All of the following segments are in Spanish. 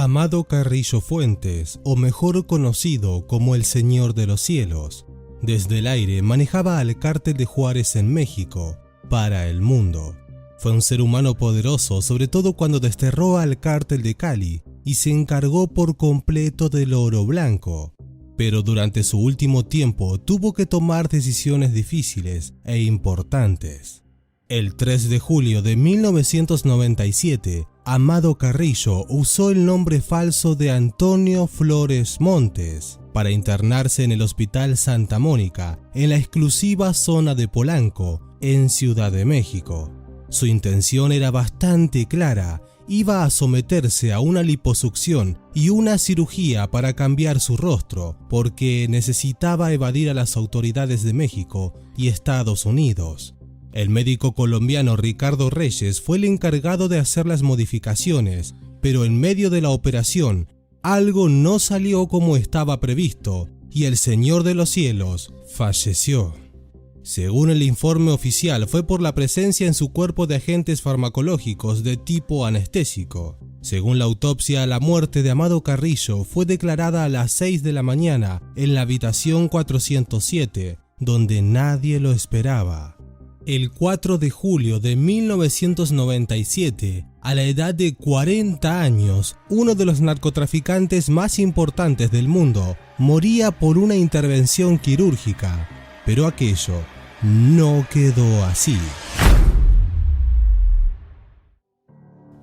Amado Carrillo Fuentes, o mejor conocido como el Señor de los Cielos, desde el aire manejaba al Cártel de Juárez en México, para el mundo. Fue un ser humano poderoso, sobre todo cuando desterró al Cártel de Cali y se encargó por completo del oro blanco. Pero durante su último tiempo tuvo que tomar decisiones difíciles e importantes. El 3 de julio de 1997, Amado Carrillo usó el nombre falso de Antonio Flores Montes para internarse en el Hospital Santa Mónica, en la exclusiva zona de Polanco, en Ciudad de México. Su intención era bastante clara: iba a someterse a una liposucción y una cirugía para cambiar su rostro, porque necesitaba evadir a las autoridades de México y Estados Unidos. El médico colombiano Ricardo Reyes fue el encargado de hacer las modificaciones, pero en medio de la operación, algo no salió como estaba previsto y el Señor de los Cielos falleció. Según el informe oficial, fue por la presencia en su cuerpo de agentes farmacológicos de tipo anestésico. Según la autopsia, la muerte de Amado Carrillo fue declarada a las 6 de la mañana en la habitación 407, donde nadie lo esperaba. El 4 de julio de 1997, a la edad de 40 años, uno de los narcotraficantes más importantes del mundo moría por una intervención quirúrgica, pero aquello no quedó así.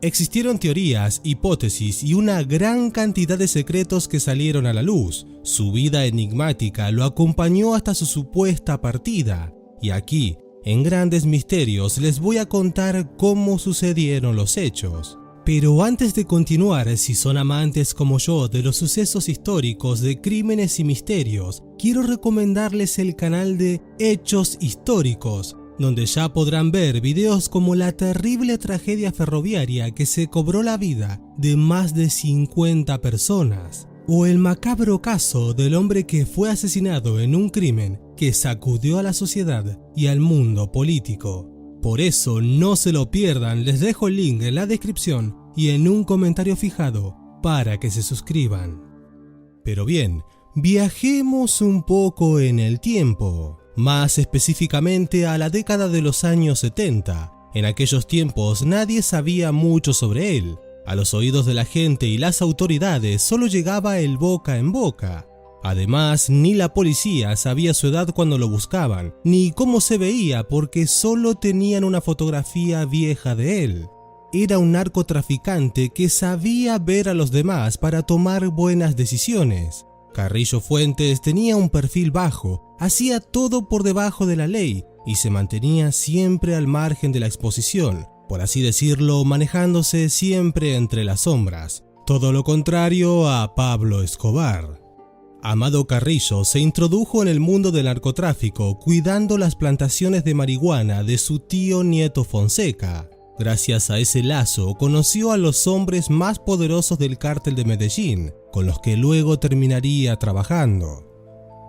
Existieron teorías, hipótesis y una gran cantidad de secretos que salieron a la luz. Su vida enigmática lo acompañó hasta su supuesta partida, y aquí, en Grandes Misterios, les voy a contar cómo sucedieron los hechos. Pero antes de continuar, si son amantes como yo de los sucesos históricos de crímenes y misterios, quiero recomendarles el canal de Hechos Históricos, donde ya podrán ver videos como la terrible tragedia ferroviaria que se cobró la vida de más de 50 personas, o el macabro caso del hombre que fue asesinado en un crimen que sacudió a la sociedad y al mundo político. Por eso no se lo pierdan, les dejo el link en la descripción y en un comentario fijado para que se suscriban. Pero bien, viajemos un poco en el tiempo, más específicamente a la década de los años 70. En aquellos tiempos nadie sabía mucho sobre él. A los oídos de la gente y las autoridades solo llegaba el boca en boca. Además, ni la policía sabía su edad cuando lo buscaban, ni cómo se veía porque solo tenían una fotografía vieja de él. Era un narcotraficante que sabía ver a los demás para tomar buenas decisiones. Carrillo Fuentes tenía un perfil bajo, hacía todo por debajo de la ley y se mantenía siempre al margen de la exposición, por así decirlo, manejándose siempre entre las sombras. Todo lo contrario a Pablo Escobar. Amado Carrillo se introdujo en el mundo del narcotráfico cuidando las plantaciones de marihuana de su tío Nieto Fonseca. Gracias a ese lazo conoció a los hombres más poderosos del cártel de Medellín, con los que luego terminaría trabajando.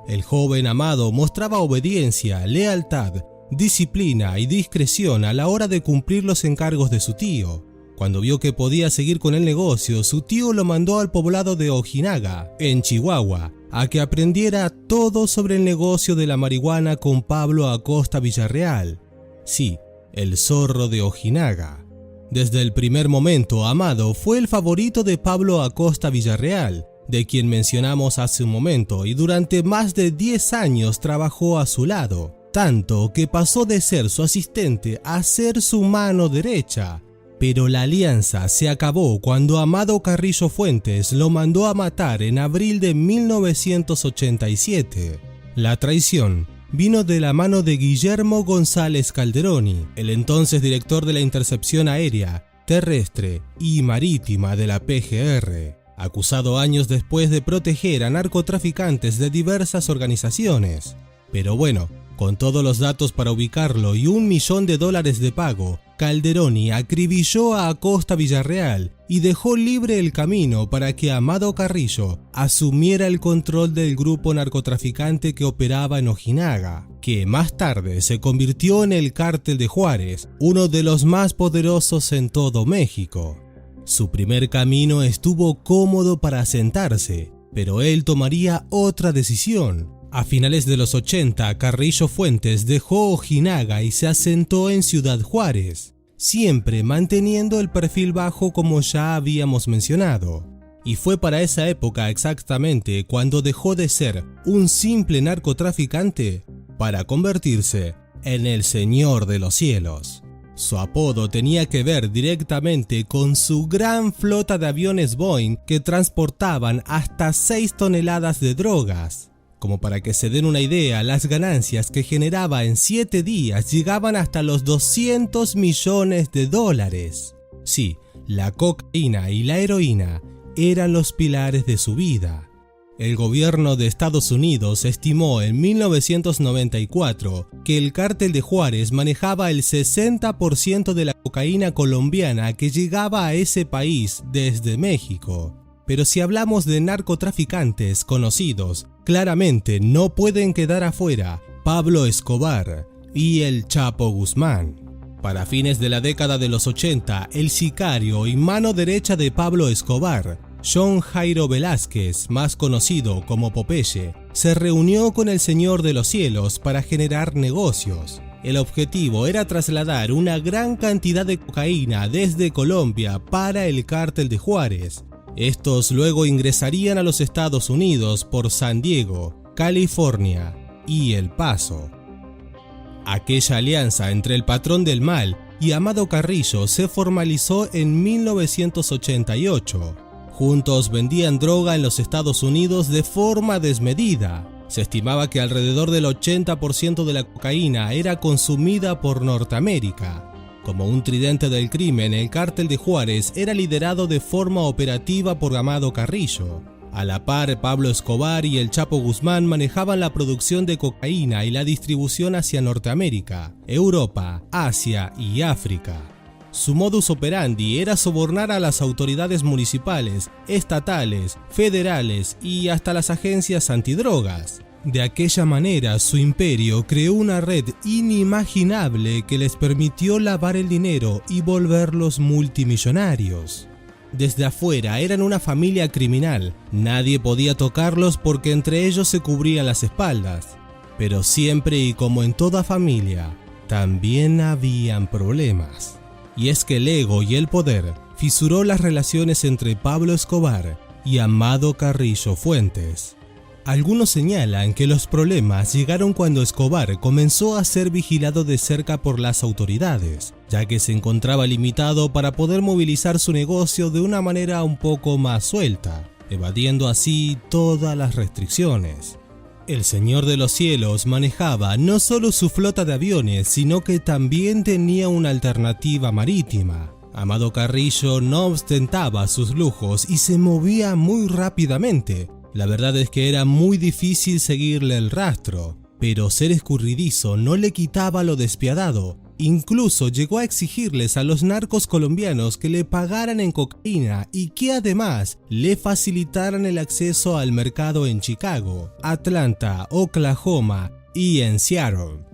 El joven Amado mostraba obediencia, lealtad, disciplina y discreción a la hora de cumplir los encargos de su tío. Cuando vio que podía seguir con el negocio, su tío lo mandó al poblado de Ojinaga, en Chihuahua, a que aprendiera todo sobre el negocio de la marihuana con Pablo Acosta Villarreal. Sí, el zorro de Ojinaga. Desde el primer momento, Amado fue el favorito de Pablo Acosta Villarreal, de quien mencionamos hace un momento, y durante más de 10 años trabajó a su lado, tanto que pasó de ser su asistente a ser su mano derecha. Pero la alianza se acabó cuando Amado Carrillo Fuentes lo mandó a matar en abril de 1987. La traición vino de la mano de Guillermo González Calderoni, el entonces director de la Intercepción Aérea, Terrestre y Marítima de la PGR, acusado años después de proteger a narcotraficantes de diversas organizaciones. Pero bueno, con todos los datos para ubicarlo y $1 millón de pago, Calderoni acribilló a Acosta Villarreal y dejó libre el camino para que Amado Carrillo asumiera el control del grupo narcotraficante que operaba en Ojinaga, que más tarde se convirtió en el Cártel de Juárez, uno de los más poderosos en todo México. Su primer camino estuvo cómodo para asentarse, pero él tomaría otra decisión. A finales de los 80, Carrillo Fuentes dejó Ojinaga y se asentó en Ciudad Juárez, siempre manteniendo el perfil bajo como ya habíamos mencionado. Y fue para esa época exactamente cuando dejó de ser un simple narcotraficante para convertirse en el Señor de los Cielos. Su apodo tenía que ver directamente con su gran flota de aviones Boeing que transportaban hasta 6 toneladas de drogas. Como para que se den una idea, las ganancias que generaba en 7 días llegaban hasta los $200 millones. Sí, la cocaína y la heroína eran los pilares de su vida. El gobierno de Estados Unidos estimó en 1994 que el cártel de Juárez manejaba el 60% de la cocaína colombiana que llegaba a ese país desde México. Pero si hablamos de narcotraficantes conocidos, claramente no pueden quedar afuera Pablo Escobar y el Chapo Guzmán. Para fines de la década de los 80, el sicario y mano derecha de Pablo Escobar, John Jairo Velázquez, más conocido como Popeye, se reunió con el Señor de los Cielos para generar negocios. El objetivo era trasladar una gran cantidad de cocaína desde Colombia para el cártel de Juárez. Estos luego ingresarían a los Estados Unidos por San Diego, California y El Paso. Aquella alianza entre el patrón del mal y Amado Carrillo se formalizó en 1988. Juntos vendían droga en los Estados Unidos de forma desmedida. Se estimaba que alrededor del 80% de la cocaína era consumida por Norteamérica. Como un tridente del crimen, el cártel de Juárez era liderado de forma operativa por Amado Carrillo. A la par, Pablo Escobar y el Chapo Guzmán manejaban la producción de cocaína y la distribución hacia Norteamérica, Europa, Asia y África. Su modus operandi era sobornar a las autoridades municipales, estatales, federales y hasta las agencias antidrogas. De aquella manera, su imperio creó una red inimaginable que les permitió lavar el dinero y volverlos multimillonarios. Desde afuera eran una familia criminal, nadie podía tocarlos porque entre ellos se cubrían las espaldas. Pero siempre y como en toda familia, también habían problemas. Y es que el ego y el poder fisuró las relaciones entre Pablo Escobar y Amado Carrillo Fuentes. Algunos señalan que los problemas llegaron cuando Escobar comenzó a ser vigilado de cerca por las autoridades, ya que se encontraba limitado para poder movilizar su negocio de una manera un poco más suelta, evadiendo así todas las restricciones. El Señor de los Cielos manejaba no solo su flota de aviones, sino que también tenía una alternativa marítima. Amado Carrillo no ostentaba sus lujos y se movía muy rápidamente. La verdad es que era muy difícil seguirle el rastro, pero ser escurridizo no le quitaba lo despiadado. Incluso llegó a exigirles a los narcos colombianos que le pagaran en cocaína y que además le facilitaran el acceso al mercado en Chicago, Atlanta, Oklahoma y en Seattle.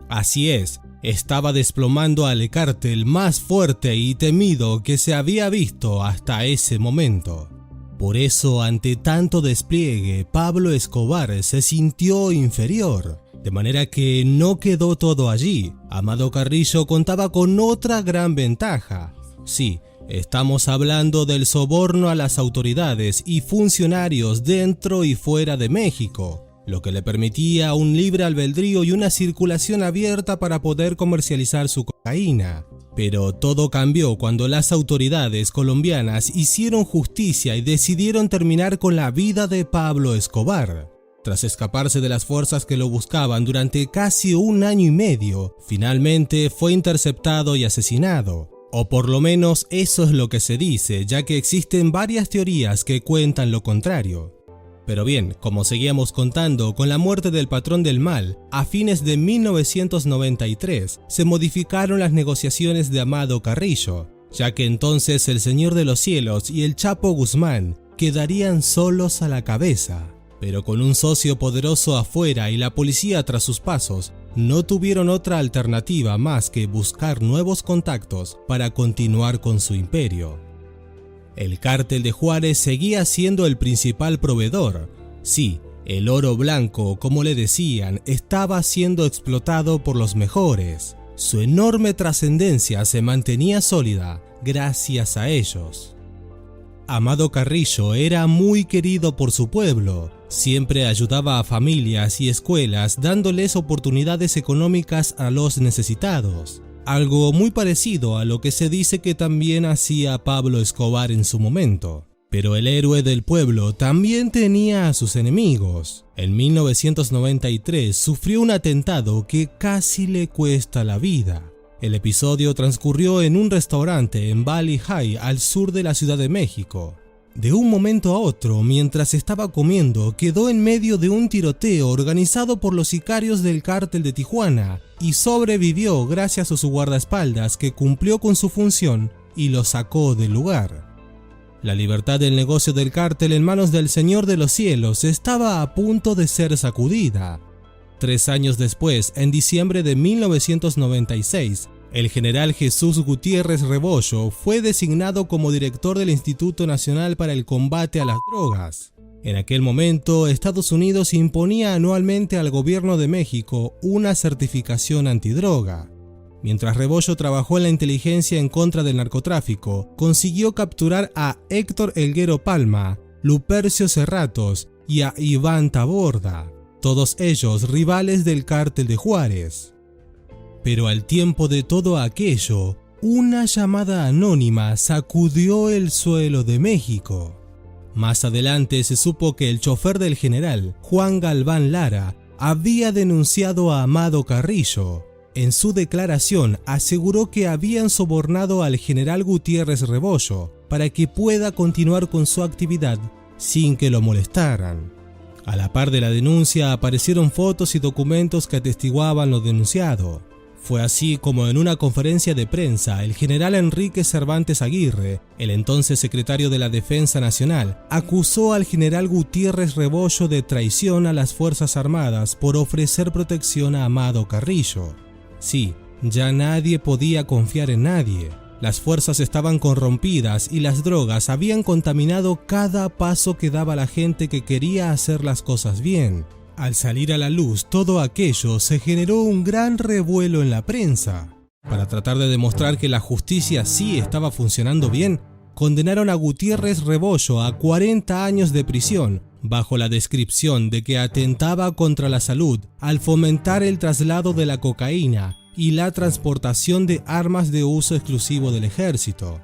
Así es, estaba desplomando al cártel más fuerte y temido que se había visto hasta ese momento. Por eso, ante tanto despliegue, Pablo Escobar se sintió inferior. De manera que no quedó todo allí. Amado Carrillo contaba con otra gran ventaja. Sí, estamos hablando del soborno a las autoridades y funcionarios dentro y fuera de México, lo que le permitía un libre albedrío y una circulación abierta para poder comercializar su cocaína. Pero todo cambió cuando las autoridades colombianas hicieron justicia y decidieron terminar con la vida de Pablo Escobar. Tras escaparse de las fuerzas que lo buscaban durante casi 1 año y medio, finalmente fue interceptado y asesinado. O por lo menos eso es lo que se dice, ya que existen varias teorías que cuentan lo contrario. Pero bien, como seguíamos contando, con la muerte del patrón del mal, a fines de 1993 se modificaron las negociaciones de Amado Carrillo, ya que entonces el Señor de los Cielos y el Chapo Guzmán quedarían solos a la cabeza. Pero con un socio poderoso afuera y la policía tras sus pasos, no tuvieron otra alternativa más que buscar nuevos contactos para continuar con su imperio. El cártel de Juárez seguía siendo el principal proveedor. Sí, el oro blanco, como le decían, estaba siendo explotado por los mejores. Su enorme trascendencia se mantenía sólida gracias a ellos. Amado Carrillo era muy querido por su pueblo. Siempre ayudaba a familias y escuelas dándoles oportunidades económicas a los necesitados. Algo muy parecido a lo que se dice que también hacía Pablo Escobar en su momento. Pero el héroe del pueblo también tenía a sus enemigos. En 1993 sufrió un atentado que casi le cuesta la vida. El episodio transcurrió en un restaurante en Valley High, al sur de la Ciudad de México. De un momento a otro, mientras estaba comiendo, quedó en medio de un tiroteo organizado por los sicarios del cártel de Tijuana y sobrevivió gracias a su guardaespaldas, que cumplió con su función y lo sacó del lugar. La libertad del negocio del cártel en manos del Señor de los Cielos estaba a punto de ser sacudida. 3 años después, en diciembre de 1996, el general Jesús Gutiérrez Rebollo fue designado como director del Instituto Nacional para el Combate a las Drogas. En aquel momento, Estados Unidos imponía anualmente al gobierno de México una certificación antidroga. Mientras Rebollo trabajó en la inteligencia en contra del narcotráfico, consiguió capturar a Héctor Elguero Palma, Lupercio Serratos y a Iván Taborda, todos ellos rivales del cártel de Juárez. Pero al tiempo de todo aquello, una llamada anónima sacudió el suelo de México. Más adelante se supo que el chofer del general, Juan Galván Lara, había denunciado a Amado Carrillo. En su declaración aseguró que habían sobornado al general Gutiérrez Rebollo para que pueda continuar con su actividad sin que lo molestaran. A la par de la denuncia aparecieron fotos y documentos que atestiguaban lo denunciado. Fue así como en una conferencia de prensa el general Enrique Cervantes Aguirre, el entonces secretario de la Defensa Nacional, acusó al general Gutiérrez Rebollo de traición a las Fuerzas Armadas por ofrecer protección a Amado Carrillo. Sí, ya nadie podía confiar en nadie. Las fuerzas estaban corrompidas y las drogas habían contaminado cada paso que daba la gente que quería hacer las cosas bien. Al salir a la luz todo aquello, se generó un gran revuelo en la prensa. Para tratar de demostrar que la justicia sí estaba funcionando bien, condenaron a Gutiérrez Rebollo a 40 años de prisión, bajo la descripción de que atentaba contra la salud al fomentar el traslado de la cocaína y la transportación de armas de uso exclusivo del ejército.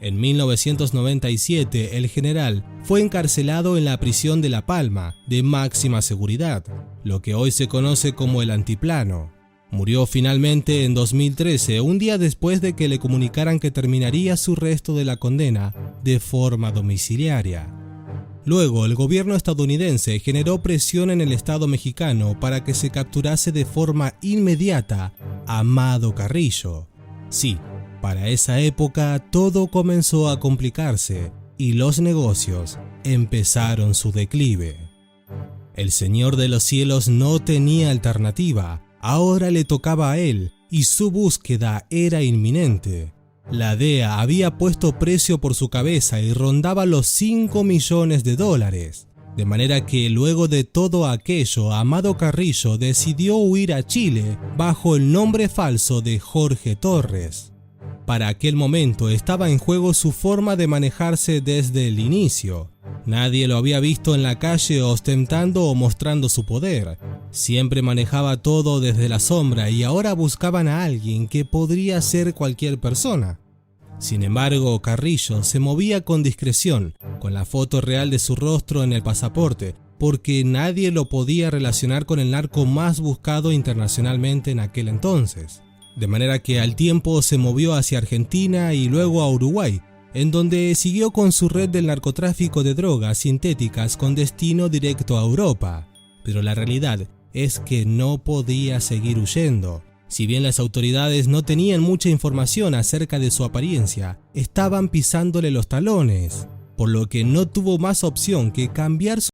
En 1997, el general fue encarcelado en la prisión de La Palma, de máxima seguridad, lo que hoy se conoce como el Altiplano. Murió finalmente en 2013, un día después de que le comunicaran que terminaría su resto de la condena de forma domiciliaria. Luego, el gobierno estadounidense generó presión en el Estado mexicano para que se capturase de forma inmediata a Amado Carrillo. Sí, para esa época todo comenzó a complicarse y los negocios empezaron su declive. El Señor de los Cielos no tenía alternativa, ahora le tocaba a él y su búsqueda era inminente. La DEA había puesto precio por su cabeza y rondaba los $5 millones, de manera que luego de todo aquello, Amado Carrillo decidió huir a Chile bajo el nombre falso de Jorge Torres. Para aquel momento estaba en juego su forma de manejarse desde el inicio. Nadie lo había visto en la calle ostentando o mostrando su poder. Siempre manejaba todo desde la sombra y ahora buscaban a alguien que podría ser cualquier persona. Sin embargo, Carrillo se movía con discreción, con la foto real de su rostro en el pasaporte, porque nadie lo podía relacionar con el narco más buscado internacionalmente en aquel entonces. De manera que al tiempo se movió hacia Argentina y luego a Uruguay, en donde siguió con su red del narcotráfico de drogas sintéticas con destino directo a Europa. Pero la realidad es que no podía seguir huyendo. Si bien las autoridades no tenían mucha información acerca de su apariencia, estaban pisándole los talones, por lo que no tuvo más opción que cambiar su